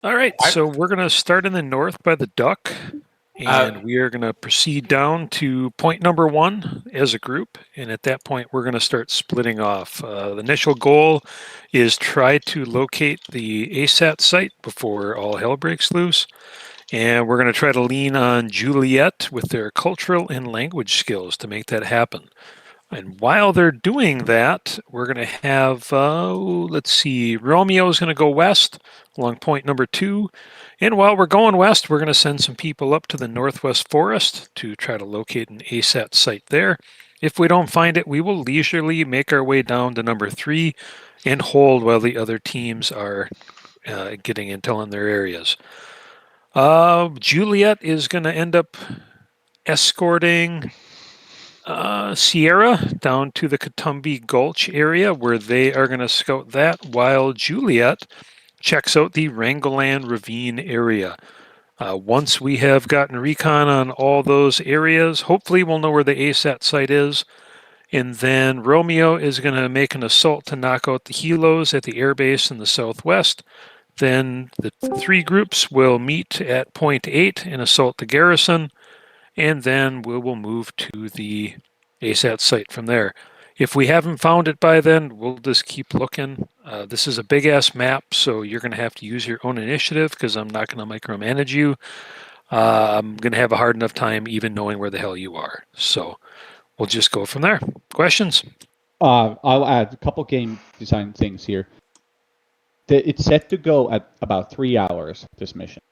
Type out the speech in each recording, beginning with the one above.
All right, so we're going to start in the north by the duck, and we are going to proceed down to point number 1 as a group. And at that point, we're going to start splitting off. The initial goal is try to locate the ASAT site before all hell breaks loose. And we're going to try to lean on Juliet with their cultural and language skills to make that happen. And while they're doing that, we're going to have, let's see, Romeo is going to go west along point number 2. And while we're going west, we're going to send some people up to the northwest forest to try to locate an ASAT site there. If we don't find it, we will leisurely make our way down to number 3 and hold while the other teams are getting intel in their areas. Juliet is going to end up escorting Sierra down to the Cotumbi Gulch area where they are going to scout that, while Juliet checks out the Rangolan Ravine area. Once we have gotten recon on all those areas, hopefully we'll know where the ASAT site is. And then Romeo is going to make an assault to knock out the helos at the airbase in the southwest. Then the 3 groups will meet at point 8 and assault the garrison. And then we will move to the ASAT site from there. If we haven't found it by then, we'll just keep looking. This is a big-ass map, so you're going to have to use your own initiative because I'm not going to micromanage you. I'm going to have a hard enough time even knowing where the hell you are. So we'll just go from there. Questions? I'll add a couple game design things here. It's set to go at about 3 hours, this mission.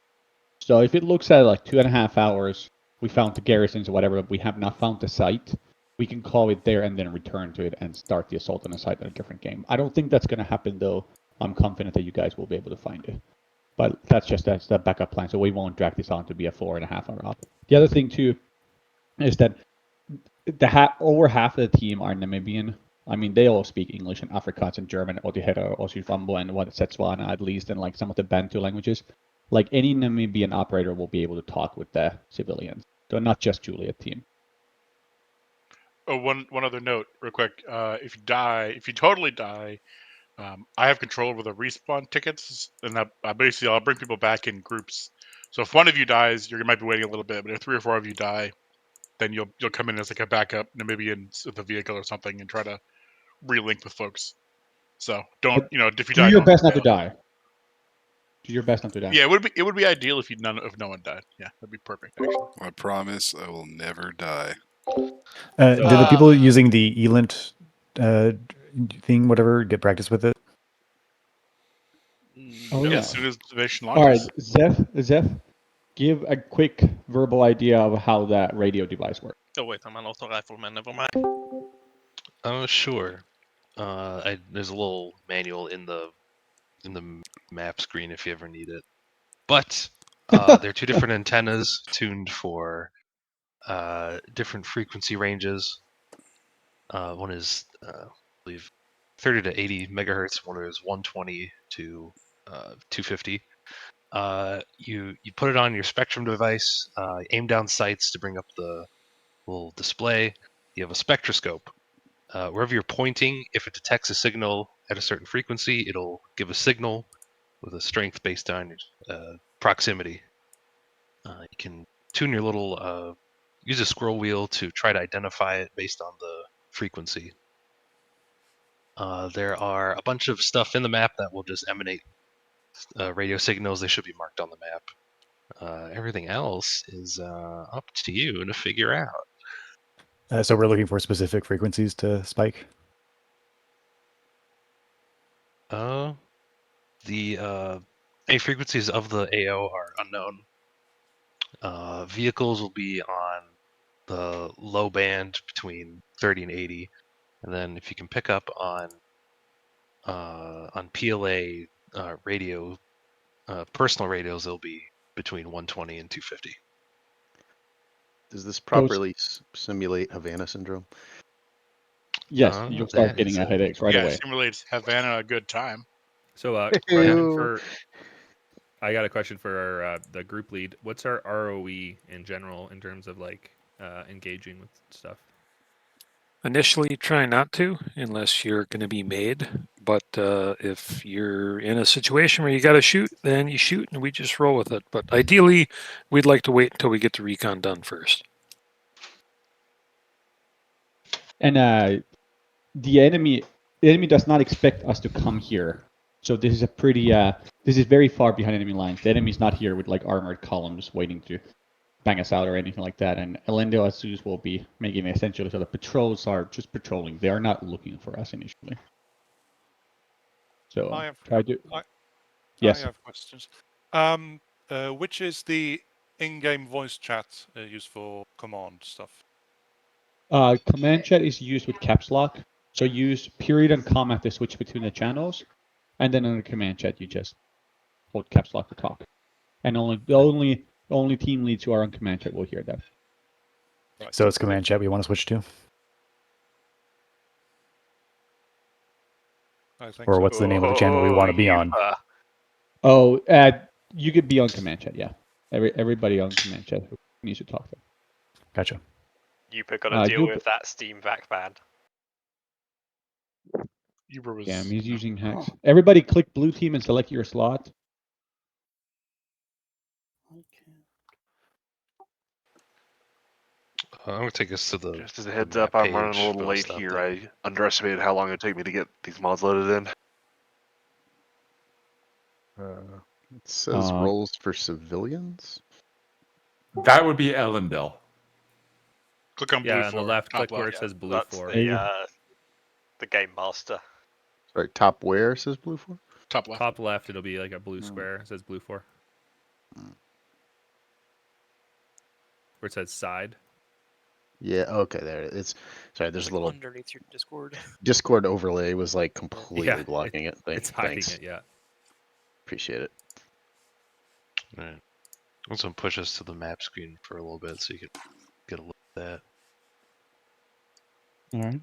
So if it looks at like 2.5 hours, we found the garrisons or whatever, but we have not found the site, we can call it there and then return to it and start the assault on the site in a different game. I don't think that's going to happen, though. I'm confident that you guys will be able to find it. But that's the backup plan, so we won't drag this on to be a 4.5 hour op. The other thing, too, is that over half of the team are Namibian. I mean, they all speak English and Afrikaans and German, Otihera, Osifambo, and Setswana at least, and like some of the Bantu languages. Like any Namibian operator will be able to talk with the civilians. So not just Juliet team. Oh, one other note, real quick. If you totally die, I have control over the respawn tickets, and I'll bring people back in groups. So if one of you dies, you might be waiting a little bit, but if 3 or 4 of you die, then you'll come in as like a backup Namibian with a vehicle or something and try to relink with folks. So don't, if you die, do your best not to die. Do your best not to die. Yeah, it would be ideal if no one died. Yeah, that'd be perfect. Actually. I promise I will never die. Did the people using the ELINT thing, whatever, get practice with it? As soon as the mission launches. All right, Zeph, give a quick verbal idea of how that radio device works. Oh wait, I'm an auto rifleman. Never mind. Oh sure. There's a little manual in the map screen if you ever need it. But there are 2 different antennas tuned for different frequency ranges. One is, I believe, 30 to 80 megahertz. One is 120 to 250. You put it on your Spectrum device, aim down sights to bring up the little display. You have a spectroscope. Wherever you're pointing, if it detects a signal at a certain frequency, it'll give a signal with a strength based on proximity. You can tune your little, use a scroll wheel to try to identify it based on the frequency. There are a bunch of stuff in the map that will just emanate radio signals. They should be marked on the map. Everything else is up to you to figure out. So we're looking for specific frequencies to spike? Any frequencies of the AO are unknown. Vehicles will be on the low band between 30 and 80, and then if you can pick up on PLA radio, personal radios, they'll be between 120 and 250. Does this properly simulate Havana syndrome? Yes, you'll start getting a headache right away. Yeah, it simulates Havana a good time. So, I got a question for the group lead. What's our ROE in general in terms of like engaging with stuff? Initially, try not to, unless you're going to be made. But if you're in a situation where you got to shoot, then you shoot, and we just roll with it. But ideally, we'd like to wait until we get the recon done first. And the enemy does not expect us to come here. So this is a pretty this is very far behind enemy lines. The enemy's not here with like armored columns waiting to bang us out or anything like that. And Elendil Azus will be making essentially so the patrols are just patrolling. They are not looking for us initially. So I try to. I Yes. have questions. Which is the in-game voice chat used for command stuff? Command chat is used with caps lock. So use period and comma to switch between the channels, and then in the command chat you just hold caps lock to talk. And the only team leads who are on command chat will hear that. Right. So it's command chat we want to switch to? I think Or so. what's the name of the channel we want to be on? Oh, you could be on command chat, yeah. Everybody on command chat who needs to talk to. Gotcha. You got to deal Uber- with that Steam vac ban. Uber was. Yeah, he's using hacks. Everybody click blue team and select your slot. I'm gonna take us to the. Just as a heads up, I'm running a little late here. I underestimated how long it would take me to get these mods loaded in. It says roles for civilians. That would be Elendil. Click on blue Yeah, on the left, top click where it says blue That's 4. the game master. Sorry, top where says blue 4? Top left. Top left, it'll be like a blue square. It says blue 4. Where it says side. Yeah, okay, there it is. Sorry, there's a little underneath your Discord. Discord overlay was like completely blocking it. It's hiding Thanks. it, yeah. Appreciate it. All right. I'm just gonna push us to the map screen for a little bit so you can get a look at that. All right.